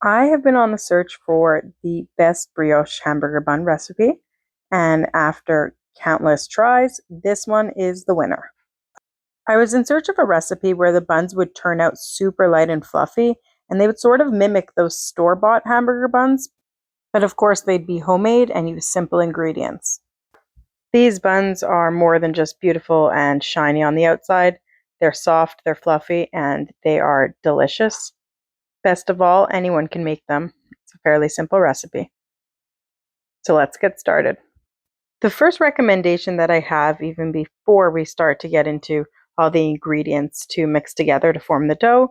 I have been on the search for the best brioche hamburger bun recipe, and after countless tries, this one is the winner. I was in search of a recipe where the buns would turn out super light and fluffy, and they would sort of mimic those store-bought hamburger buns, but of course they'd be homemade and use simple ingredients. These buns are more than just beautiful and shiny on the outside. They're soft, they're fluffy, and they are delicious. Best of all, anyone can make them. It's a fairly simple recipe. So let's get started. The first recommendation that I have, even before we start to get into all the ingredients to mix together to form the dough,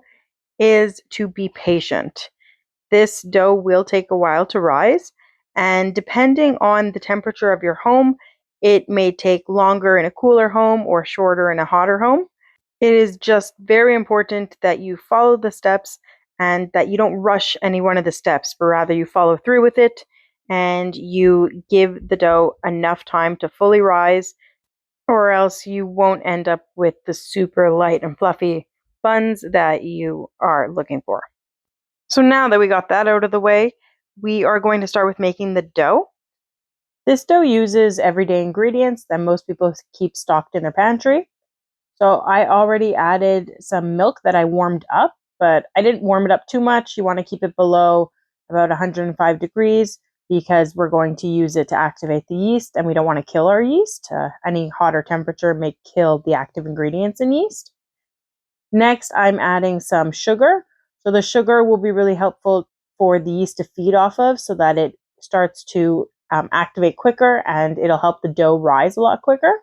is to be patient. This dough will take a while to rise, and depending on the temperature of your home, it may take longer in a cooler home or shorter in a hotter home. It is just very important that you follow the steps and that you don't rush any one of the steps, but rather you follow through with it and you give the dough enough time to fully rise, or else you won't end up with the super light and fluffy buns that you are looking for. So now that we got that out of the way, we are going to start with making the dough. This dough uses everyday ingredients that most people keep stocked in their pantry. So I already added some milk that I warmed up, but I didn't warm it up too much. You want to keep it below about 105 degrees because we're going to use it to activate the yeast and we don't want to kill our yeast. Any hotter temperature may kill the active ingredients in yeast. Next, I'm adding some sugar. So the sugar will be really helpful for the yeast to feed off of so that it starts to activate quicker and it'll help the dough rise a lot quicker,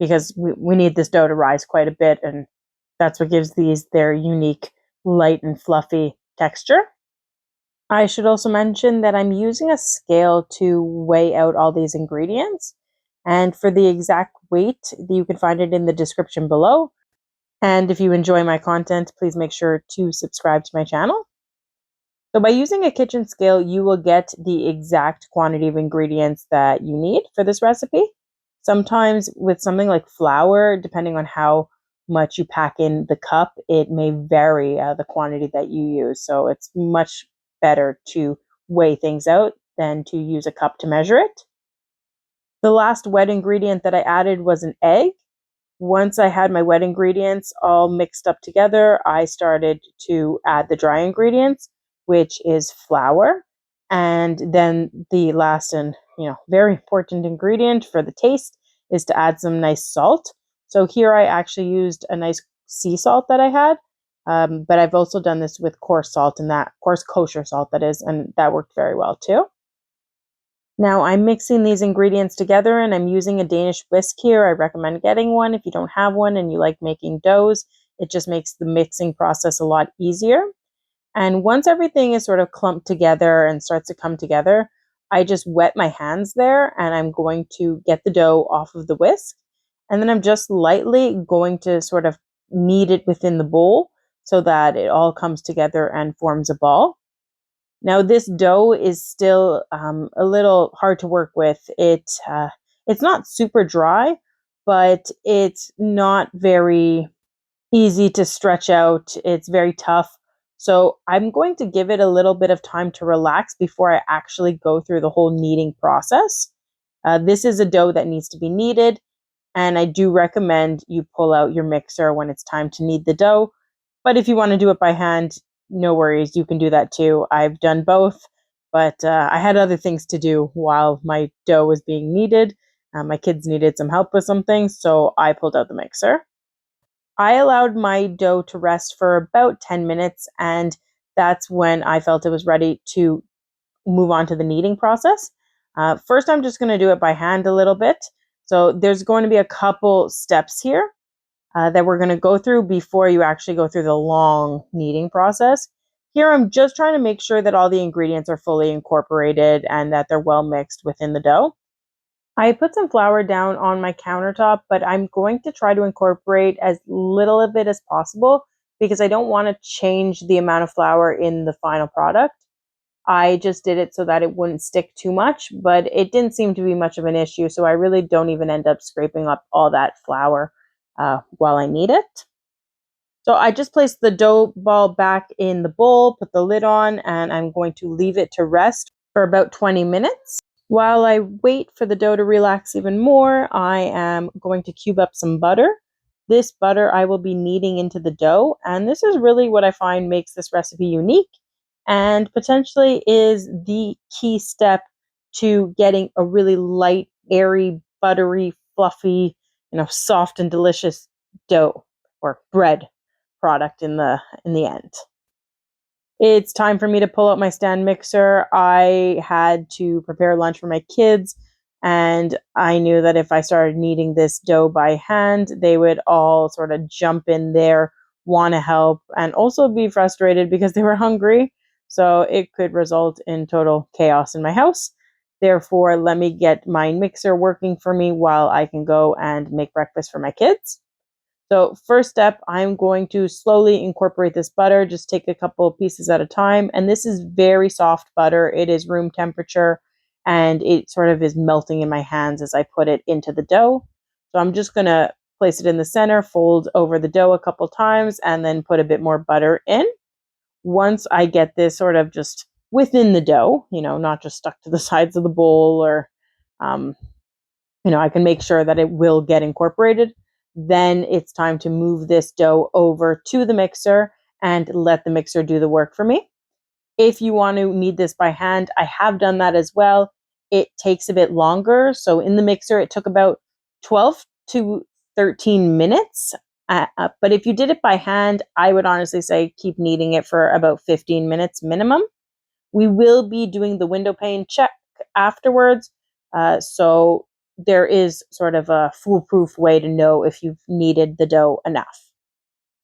because we need this dough to rise quite a bit, and that's what gives these their unique light and fluffy texture. I should also mention that I'm using a scale to weigh out all these ingredients, and for the exact weight, you can find it in the description below. And if you enjoy my content, please make sure to subscribe to my channel. So by using a kitchen scale, you will get the exact quantity of ingredients that you need for this recipe. Sometimes with something like flour, depending on how much you pack in the cup, it may vary the quantity that you use. So it's much better to weigh things out than to use a cup to measure it. The last wet ingredient that I added was an egg. Once I had my wet ingredients all mixed up together, I started to add the dry ingredients, which is flour. And then the last and very important ingredient for the taste is to add some nice salt. So here I actually used a nice sea salt that I had, but I've also done this with coarse salt, and that coarse kosher salt that is, and that worked very well too. Now I'm mixing these ingredients together and I'm using a Danish whisk here. I recommend getting one if you don't have one and you like making doughs. It just makes the mixing process a lot easier. And once everything is sort of clumped together and starts to come together, I just wet my hands there and I'm going to get the dough off of the whisk. And then I'm just lightly going to sort of knead it within the bowl so that it all comes together and forms a ball. Now this dough is still a little hard to work with. It's not super dry, but it's not very easy to stretch out. It's very tough. So I'm going to give it a little bit of time to relax before I actually go through the whole kneading process. This is a dough that needs to be kneaded, and I do recommend you pull out your mixer when it's time to knead the dough. But if you want to do it by hand, no worries, you can do that too. I've done both, but I had other things to do while my dough was being kneaded. My kids needed some help with some things, so I pulled out the mixer. I allowed my dough to rest for about 10 minutes, and that's when I felt it was ready to move on to the kneading process. First, I'm just going to do it by hand a little bit. So there's going to be a couple steps here that we're going to go through before you actually go through the long kneading process. Here, I'm just trying to make sure that all the ingredients are fully incorporated and that they're well mixed within the dough. I put some flour down on my countertop, but I'm going to try to incorporate as little of it as possible because I don't want to change the amount of flour in the final product. I just did it so that it wouldn't stick too much, but it didn't seem to be much of an issue, so I really don't even end up scraping up all that flour while I knead it. So I just placed the dough ball back in the bowl, put the lid on, and I'm going to leave it to rest for about 20 minutes. While I wait for the dough to relax even more, I am going to cube up some butter. This butter I will be kneading into the dough, and this is really what I find makes this recipe unique and potentially is the key step to getting a really light, airy, buttery, fluffy, soft and delicious dough or bread product in the end. It's time for me to pull out my stand mixer. I had to prepare lunch for my kids, and I knew that if I started kneading this dough by hand, they would all sort of jump in there, want to help, and also be frustrated because they were hungry. So it could result in total chaos in my house. Therefore, let me get my mixer working for me while I can go and make breakfast for my kids. So first step, I'm going to slowly incorporate this butter, just take a couple pieces at a time. And this is very soft butter. It is room temperature and it sort of is melting in my hands as I put it into the dough. So I'm just going to place it in the center, fold over the dough a couple times, and then put a bit more butter in. Once I get this sort of just within the dough, not just stuck to the sides of the bowl or, I can make sure that it will get incorporated. Then it's time to move this dough over to the mixer and let the mixer do the work for me. If you want to knead this by hand, I have done that as well. It takes a bit longer. So in the mixer, it took about 12 to 13 minutes. But if you did it by hand, I would honestly say keep kneading it for about 15 minutes minimum. We will be doing the window pane check afterwards. So there is sort of a foolproof way to know if you've kneaded the dough enough.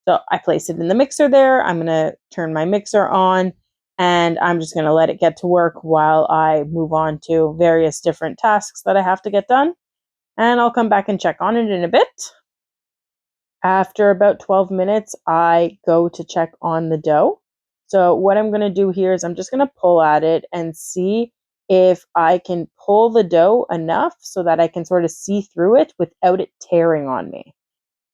So I place it in the mixer there. I'm going to turn my mixer on and I'm just going to let it get to work while I move on to various different tasks that I have to get done. And I'll come back and check on it in a bit. After about 12 minutes, I go to check on the dough. So what I'm going to do here is I'm just going to pull at it and see if I can pull the dough enough so that I can sort of see through it without it tearing on me.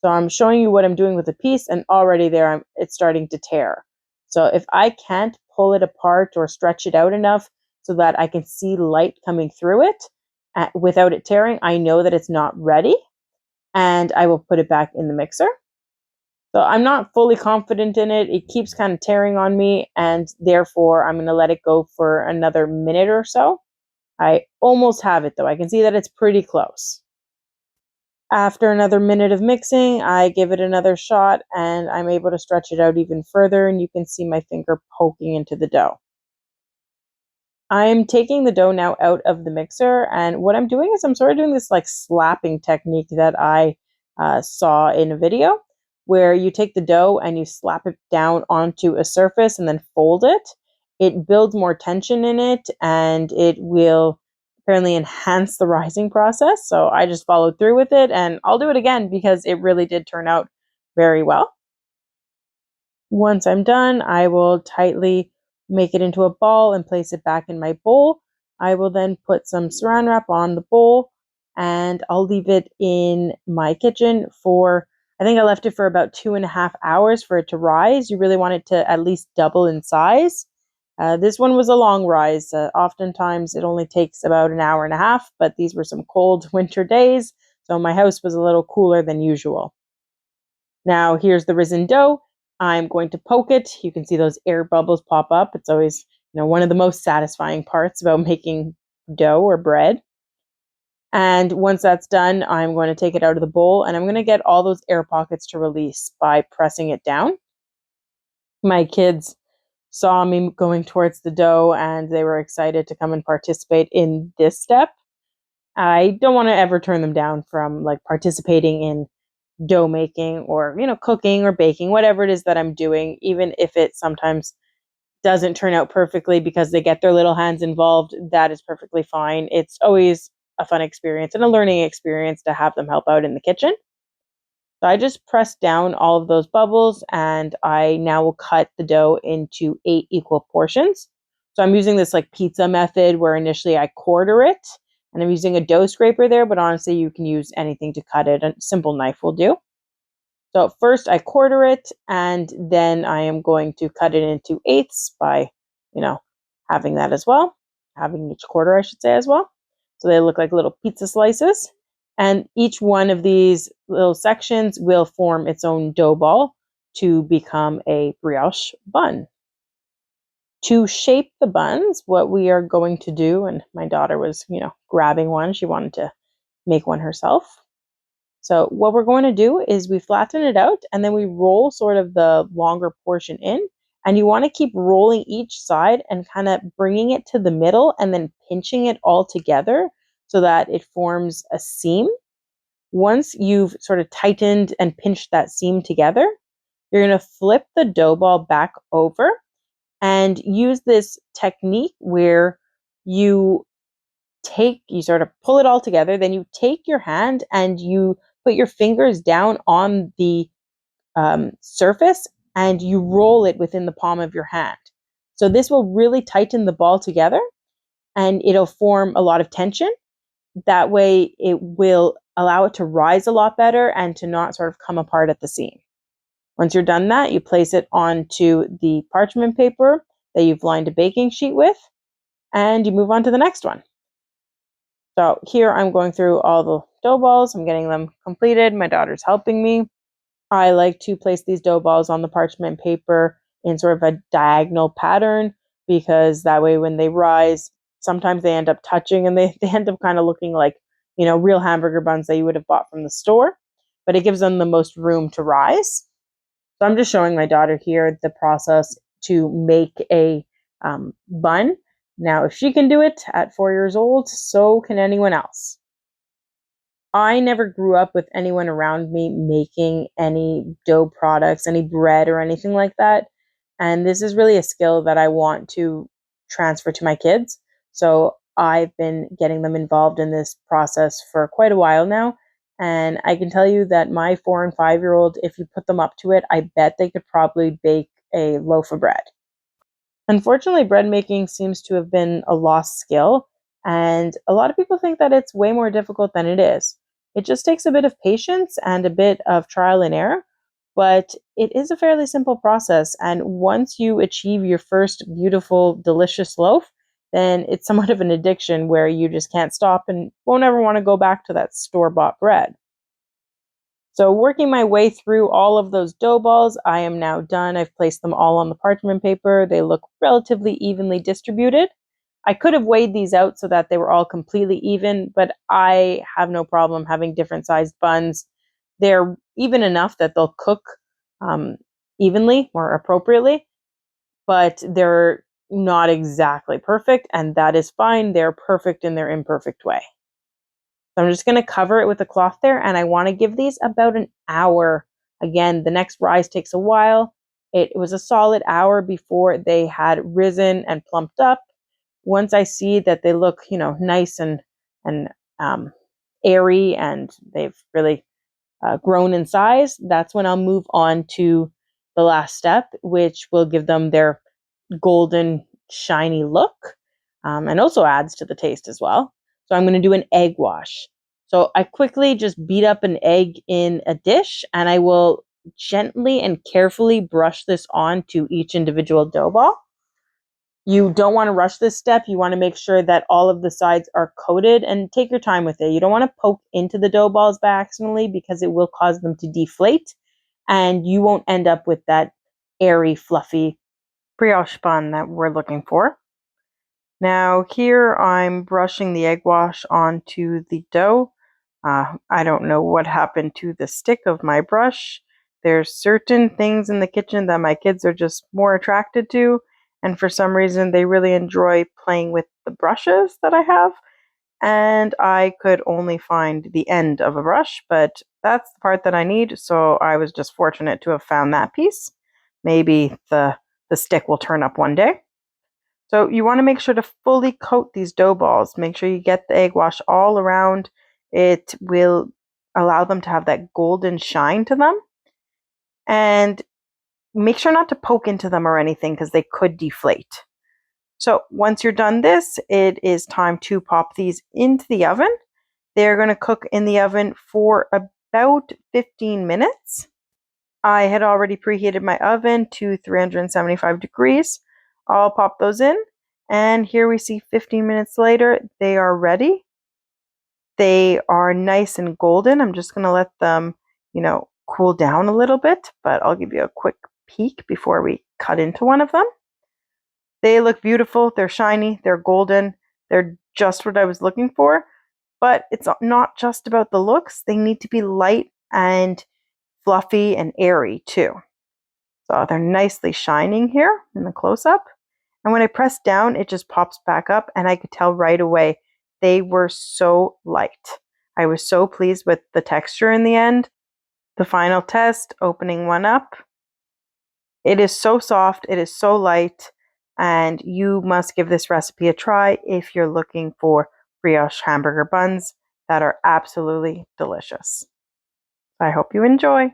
So I'm showing you what I'm doing with a piece, and already there it's starting to tear. So if I can't pull it apart or stretch it out enough so that I can see light coming through it without it tearing, I know that it's not ready, and I will put it back in the mixer. So I'm not fully confident in it. It keeps kind of tearing on me, and therefore I'm going to let it go for another minute or so. I almost have it though. I can see that it's pretty close. After another minute of mixing, I give it another shot and I'm able to stretch it out even further, and you can see my finger poking into the dough. I'm taking the dough now out of the mixer, and what I'm doing is I'm sort of doing this like slapping technique that I saw in a video, where you take the dough and you slap it down onto a surface and then fold it. It builds more tension in it and it will apparently enhance the rising process. So I just followed through with it, and I'll do it again because it really did turn out very well. Once I'm done, I will tightly make it into a ball and place it back in my bowl. I will then put some saran wrap on the bowl and I'll leave it in my kitchen for, I think I left it for about 2.5 hours for it to rise. You really want it to at least double in size. This one was a long rise. Oftentimes it only takes about an hour and a half, but these were some cold winter days, so my house was a little cooler than usual. Now here's the risen dough. I'm going to poke it. You can see those air bubbles pop up. It's always, one of the most satisfying parts about making dough or bread. And once that's done, I'm going to take it out of the bowl and I'm going to get all those air pockets to release by pressing it down. My kids saw me going towards the dough and they were excited to come and participate in this step. I don't want to ever turn them down from like participating in dough making or, cooking or baking, whatever it is that I'm doing, even if it sometimes doesn't turn out perfectly because they get their little hands involved, that is perfectly fine. It's always a fun experience and a learning experience to have them help out in the kitchen. So I just pressed down all of those bubbles and I now will cut the dough into 8 equal portions. So I'm using this like pizza method where initially I quarter it, and I'm using a dough scraper there, but honestly you can use anything to cut it. A simple knife will do. So first I quarter it, and then I am going to cut it into eighths by, having that as well. Having each quarter, I should say, as well. So they look like little pizza slices. And each one of these little sections will form its own dough ball to become a brioche bun. To shape the buns, what we are going to do, and my daughter was, grabbing one. She wanted to make one herself. So what we're going to do is we flatten it out and then we roll sort of the longer portion in. And you want to keep rolling each side and kind of bringing it to the middle and then pinching it all together so that it forms a seam. Once you've sort of tightened and pinched that seam together, you're going to flip the dough ball back over and use this technique where you sort of pull it all together, then you take your hand and you put your fingers down on the surface and you roll it within the palm of your hand. So this will really tighten the ball together and it'll form a lot of tension. That way it will allow it to rise a lot better and to not sort of come apart at the seam. Once you're done that, you place it onto the parchment paper that you've lined a baking sheet with, and you move on to the next one. So here I'm going through all the dough balls. I'm getting them completed. My daughter's helping me. I like to place these dough balls on the parchment paper in sort of a diagonal pattern because that way when they rise, sometimes they end up touching and they end up kind of looking like, real hamburger buns that you would have bought from the store, but it gives them the most room to rise. So I'm just showing my daughter here the process to make a bun. Now, if she can do it at 4 years old, so can anyone else. I never grew up with anyone around me making any dough products, any bread or anything like that. And this is really a skill that I want to transfer to my kids. So I've been getting them involved in this process for quite a while now. And I can tell you that my 4 and 5-year-old, if you put them up to it, I bet they could probably bake a loaf of bread. Unfortunately, bread making seems to have been a lost skill, and a lot of people think that it's way more difficult than it is. It just takes a bit of patience and a bit of trial and error, but it is a fairly simple process, and once you achieve your first beautiful, delicious loaf, then it's somewhat of an addiction where you just can't stop and won't ever want to go back to that store-bought bread. So working my way through all of those dough balls, I am now done. I've placed them all on the parchment paper. They look relatively evenly distributed. I could have weighed these out so that they were all completely even, but I have no problem having different sized buns. They're even enough that they'll cook evenly or appropriately, but they're not exactly perfect, and that is fine. They're perfect in their imperfect way. So I'm just going to cover it with a cloth there, and I want to give these about an hour. Again, the next rise takes a while. It was a solid hour before they had risen and plumped up. Once I see that they look, nice and airy, and they've really grown in size, that's when I'll move on to the last step, which will give them their golden, shiny look, and also adds to the taste as well. So I'm going to do an egg wash. So I quickly just beat up an egg in a dish, and I will gently and carefully brush this on to each individual dough ball. You don't want to rush this step. You want to make sure that all of the sides are coated, and take your time with it. You don't want to poke into the dough balls by accidentally because it will cause them to deflate, and you won't end up with that airy, fluffy brioche bun that we're looking for. Now here I'm brushing the egg wash onto the dough. I don't know what happened to the stick of my brush. There's certain things in the kitchen that my kids are just more attracted to, and for some reason they really enjoy playing with the brushes that I have, and I could only find the end of a brush, but that's the part that I need, so I was just fortunate to have found that piece. Maybe the stick will turn up one day. So you want to make sure to fully coat these dough balls. Make sure you get the egg wash all around. It will allow them to have that golden shine to them. And make sure not to poke into them or anything because they could deflate. So once you're done this, it is time to pop these into the oven. They're going to cook in the oven for about 15 minutes. I had already preheated my oven to 375 degrees. I'll pop those in, and here we see 15 minutes later, they are ready. They are nice and golden. I'm just going to let them, cool down a little bit, but I'll give you a quick peek before we cut into one of them. They look beautiful. They're shiny. They're golden. They're just what I was looking for. But it's not just about the looks. They need to be light and fluffy and airy too. So they're nicely shining here in the close-up. And when I press down, it just pops back up, and I could tell right away they were so light. I was so pleased with the texture in the end. The final test, opening one up. It is so soft, it is so light, and you must give this recipe a try if you're looking for brioche hamburger buns that are absolutely delicious. I hope you enjoy.